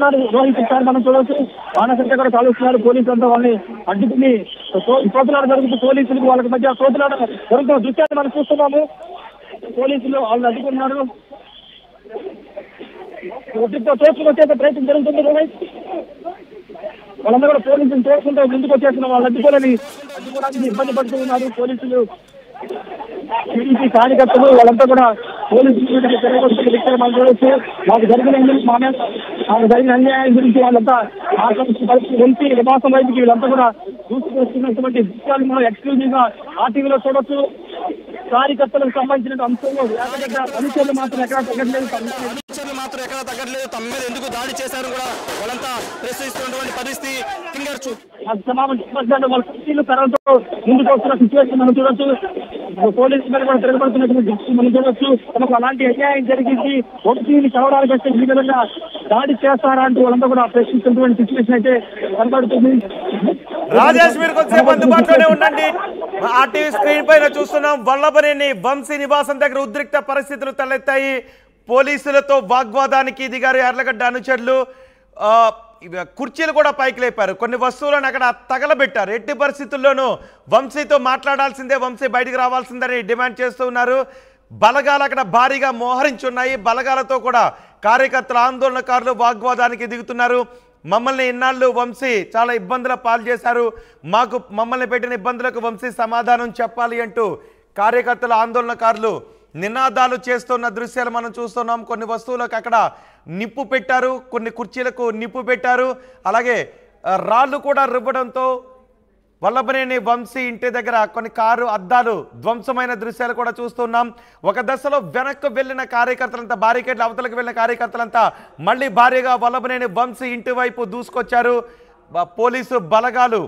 చేస్తున్నారు రోహిత్ సార్ మనం చూడవచ్చు మానసంతా కూడా కాలుస్తున్నారు పోలీసులు అంతా వాళ్ళని అడ్డుకుని తోపులాట జరుగుతూ పోలీసులకు వాళ్ళకి మధ్య తోపులాట జరుగుతున్న దృశ్యాన్ని మనం చూస్తున్నాము పోలీసులు వాళ్ళని అడ్డుకున్నారు తోపులకు వచ్చేసే ప్రయత్నం జరుగుతుంది రోహిత్ వాళ్ళందరూ కూడా పోలీసులు తోడుకుంటూ ముందుకు వచ్చేస్తున్న వాళ్ళు అడ్డుకోవడానికి ఇబ్బంది పడుతూ ఉన్నారు పోలీసులు టీడీపీ కార్యకర్తలు వాళ్ళంతా కూడా పోలీసులు మనం చూడవచ్చు మాకు జరిగిన అన్యాయం గురించి వాళ్ళంతా వెళ్తే నివాసం వైపుకి వీళ్ళంతా కూడా దూసుకొస్తున్నటువంటి దృశ్యాలు మనం ఎక్స్క్లూజివ్ గా ఆర్టీవీలో చూడొచ్చు కార్యకర్తలకు సంబంధించిన అంశంలో అనుచరులు మాత్రం ఎక్కడ తగ్గట్లేదు తమ మీద ఎందుకు దాడి చేశారు కూడా వాళ్ళంతా ప్రశ్నిస్తున్నటువంటి పరిస్థితి వాళ్ళ కుర్చీలు కర్రలతో ముందుకు వస్తున్న సిచ్యువేషన్ మనం చూడొచ్చు పోలీసు మీద కూడా తిరగబడుతున్నటువంటి దృష్టి మనం చూడొచ్చు తమకు అలాంటి అన్యాయం జరిగింది ఒకటిని కలవడానికి వస్తే ఈ విధంగా దాడి చేస్తారా అంటూ వాళ్ళంతా కూడా ప్రశ్నిస్తున్నటువంటి సిచ్యువేషన్ అయితే కనబడుతుంది. రాజేష్ మీరు కొంచెంసేపు అందుబాటులోనే ఉండండి. ఆర్టీవీ స్క్రీన్ పైన చూస్తున్నాం వల్లభనేని వంశీ నివాసం దగ్గర ఉద్రిక్త పరిస్థితులు తలెత్తాయి. పోలీసులతో వాగ్వాదానికి దిగారు యార్లగడ్డ అనుచరులు. కుర్చీలు కూడా పైకి లేపారు. కొన్ని వస్తువులను అక్కడ తగలబెట్టారు. ఎట్టి పరిస్థితుల్లోనూ వంశీతో మాట్లాడాల్సిందే, వంశీ బయటికి రావాల్సిందని డిమాండ్ చేస్తూ ఉన్నారు. బలగాలు అక్కడ భారీగా మోహరించున్నాయి. బలగాలతో కూడా కార్యకర్తలు ఆందోళనకారులు వాగ్వాదానికి దిగుతున్నారు. మమ్మల్ని ఇన్నాళ్ళు వంశీ చాలా ఇబ్బందుల పాలు చేశారు, మమ్మల్ని పెట్టిన ఇబ్బందులకు వంశీ సమాధానం చెప్పాలి అంటూ కార్యకర్తలు ఆందోళనకారులు నినాదాలు చేస్తున్న దృశ్యాలు మనం చూస్తున్నాం. కొన్ని వస్తువులకు అక్కడ నిప్పు పెట్టారు, కొన్ని కుర్చీలకు నిప్పు పెట్టారు. అలాగే రాళ్ళు కూడా రువ్వడంతో వల్లభనేని వంశీ ఇంటి దగ్గర కొన్ని కారు అద్దాలు ధ్వంసమైన దృశ్యాలు కూడా చూస్తున్నాం. ఒక దశలో వెనక్కు వెళ్ళిన కార్యకర్తలంతా, బారికేడ్ల అవతలకు వెళ్ళిన కార్యకర్తలంతా మళ్ళీ భారీగా వల్లభనేని వంశీ ఇంటి వైపు దూసుకొచ్చారు. పోలీసు బలగాలు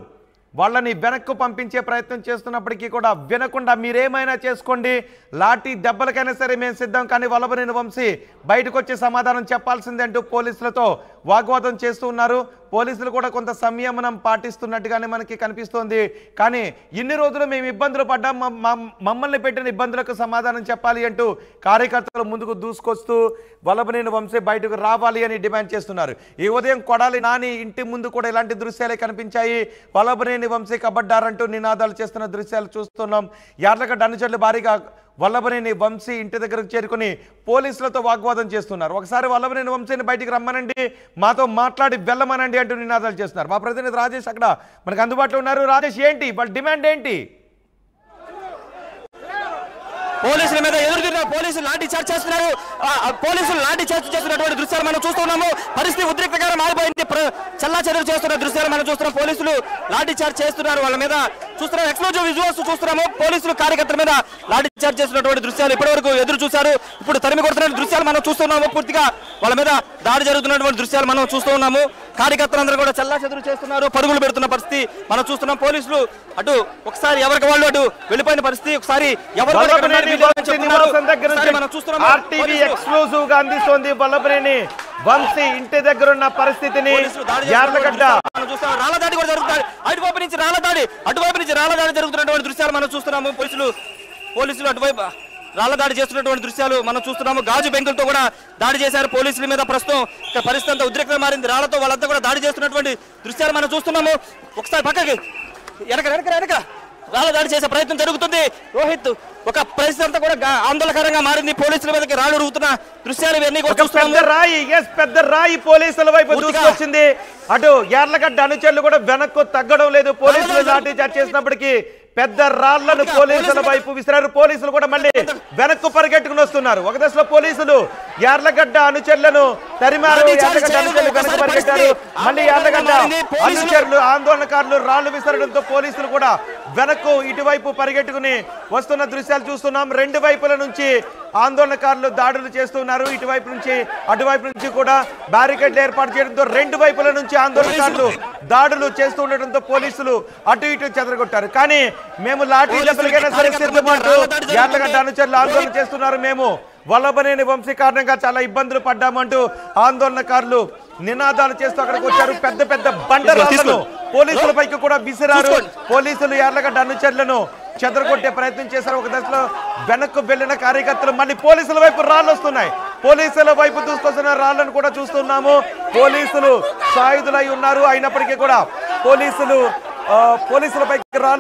వాళ్ళని వెనక్కు పంపించే ప్రయత్నం చేస్తున్నప్పటికీ కూడా వినకుండా మీరేమైనా చేసుకోండి, లాఠీ దెబ్బలకైనా సరే మేము సిద్ధం, కానీ వల్లభనేని వంశీ బయటకు వచ్చి సమాధానం చెప్పాల్సిందే అంటూ పోలీసులతో వాగ్వాదం చేస్తూ ఉన్నారు. పోలీసులు కూడా కొంత సంయమనం పాటిస్తున్నట్టుగానే మనకి కనిపిస్తోంది. కానీ ఇన్ని రోజులు మేము ఇబ్బందులు పడ్డాం, మమ్మల్ని పెట్టిన ఇబ్బందులకు సమాధానం చెప్పాలి అంటూ కార్యకర్తలు ముందుకు దూసుకొస్తూ వల్లభనేని వంశీ బయటకు రావాలి అని డిమాండ్ చేస్తున్నారు. ఈ ఉదయం కొడాలి నాని ఇంటి ముందు కూడా ఇలాంటి దృశ్యాలే కనిపించాయి. వల్లభనేని వంశీ కబడ్డారంటూ నినాదాలు చేస్తున్న దృశ్యాలు చూస్తున్నాం. యార్లగడ్డ అనుచరులు భారీగా వల్లభనేని వంశీ ఇంటి దగ్గరకు చేరుకుని పోలీసులతో వాగ్వాదం చేస్తున్నారు. ఒకసారి వల్లభనేని వంశీని బయటికి రమ్మనండి, మాతో మాట్లాడి వెళ్ళమనండి అంటూ నినాదాలు చేస్తున్నారు. మా ప్రతినిధి రాజేష్ అక్కడ మనకు అందుబాటులో ఉన్నారు. రాజేష్, ఏంటి వాళ్ళ డిమాండ్ ఏంటి? పోలీసుల మీద ఎదురుదిరిన పోలీసులు లాఠీ చార్జ్ చేస్తున్నారు. పోలీసులు లాఠీ చార్జ్ చేస్తున్నటువంటి దృశ్యాలు మనం చూస్తున్నాము. పరిస్థితి ఉద్రిక్తకరంగా మారిపోయింది. చల్లా చెదురు చేస్తున్న దృశ్యాలు మనం చూస్తున్నాం. పోలీసులు లాఠీ చార్జ్ చేస్తున్నారు. వాళ్ళ మీద చూస్తున్నాం, ఎక్స్క్లూజివ్ విజువల్స్ చూస్తున్నాము. పోలీసులు కార్యకర్తల మీద లాఠీ చార్జ్ చేస్తున్నటువంటి దృశ్యాలు ఇప్పటివరకు ఎదురు చూశారు. ఇప్పుడు తరిమి కొడుతున్న దృశ్యాలు మనం చూస్తున్నాము. పూర్తిగా వాళ్ళ మీద దాడి జరుగుతున్నటువంటి దృశ్యాలు మనం చూస్తూ ఉన్నాము. కార్యకర్తలందరూ కూడా చల్లా చెదురు చేస్తున్నారు, పరుగులు పెడుతున్న పరిస్థితి మనం చూస్తున్నాం. పోలీసులు అటు ఒకసారి ఎవరికి వాళ్ళు అటు వెళ్ళిపోయిన పరిస్థితి, ఒకసారి ఎవరు ఆర్టీవీ ఎక్స్క్లూజివ్ గా అందిస్తోంది వల్లభనేని వంశీ ఇంటి దగ్గర ఉన్న పరిస్థితిని. యార్లగడ్డ రాళ్ల దాడి కూడా జరుగుతుంది. అటువైపు నుంచి రాళ్ల దాడి జరుగుతున్నటువంటి దృశ్యాలు మనం చూస్తున్నాము. పోలీసులు అటువైపు రాళ్ల దాడి చేస్తున్నటువంటి దృశ్యాలు మనం చూస్తున్నాము. గాజు బెంకులతో కూడా దాడి చేశారు పోలీసుల మీద. ప్రస్తుతం పరిస్థితి అంతా ఉద్రిక్తంగా మారింది. రాళ్లతో వాళ్ళంతా కూడా దాడి చేస్తున్నటువంటి దృశ్యాలు మనం చూస్తున్నాము. ఒకసారి పక్కకి వెనక రాళ్ల దాడి చేసే ప్రయత్నం జరుగుతుంది. రోహిత్, ఒక పరిస్థితి అంతా కూడా ఆందోళనకరంగా మారింది. పోలీసుల మీదకి రాళ్లు రుగుతున్న దృశ్యాలు ఇవన్నీ పెద్ద రాయి పోలీసుల వైపు దూసుకొచ్చింది. అటు యార్లగడ్డ అనుచరులు కూడా వెనక్కు తగ్గడం లేదు. పోలీసులు లాఠీ చార్జ్ చేసినప్పటికీ పెద్ద రాళ్లను పోలీసుల వైపు విసిరారు. పోలీసులు కూడా మళ్ళీ వెనక్కు పరిగెట్టుకుని వస్తున్నారు. ఒక దశలో పోలీసులు యార్లగడ్డ అనుచరులను తరిమారు. యార్లగడ్డ అనుచరులు వెనక్కు పరిగెట్టారు. మళ్ళీ యార్లగడ్డ అనుచరులు ఆందోళనకారులు రాళ్లు విసరడంతో పోలీసులు కూడా వెనక్కు ఇటువైపు పరిగెట్టుకుని వస్తున్న దృశ్యాలు చూస్తున్నాం. రెండు వైపుల నుంచి ఆందోళనకారులు దాడులు చేస్తున్నారు. ఇటువైపు నుంచి అటువైపు నుంచి కూడా బ్యారికేడ్లు ఏర్పాటు చేయడంతో రెండు వైపుల నుంచి ఆందోళనకారులు దాడులు చేస్తూ ఉండటంతో పోలీసులు అటు ఇటు చెదరగొట్టారు. కానీ మేము లాఠీ దెబ్బలకైనా సరే సిద్ధమంటూ యార్లగడ్డ అనుచరులు ఆందోళన చేస్తున్నారు. మేము వల్లభనేని వంశీ కారణంగా చాలా ఇబ్బందులు పడ్డామంటూ ఆందోళనకారులు నినాదాలు చేస్తూ అక్కడికి వచ్చారు. పెద్ద పెద్ద బండరాళ్లను పోలీసులపైకి కూడా విసిరారు. పోలీసులు యార్లగడ్డ అనుచరులను చెదరగొట్టే ప్రయత్నం చేశారు. ఒక దశలో వెనక్కు వెళ్లిన కార్యకర్తలు మళ్ళీ పోలీసుల వైపు రాళ్ళు వస్తున్నాయి. పోలీసుల వైపు దూసుకొస్తున్న రాళ్లను కూడా చూస్తున్నాము. పోలీసులు సాయుధులై ఉన్నారు. అయినప్పటికీ కూడా పోలీసులపైకి రాళ్ళు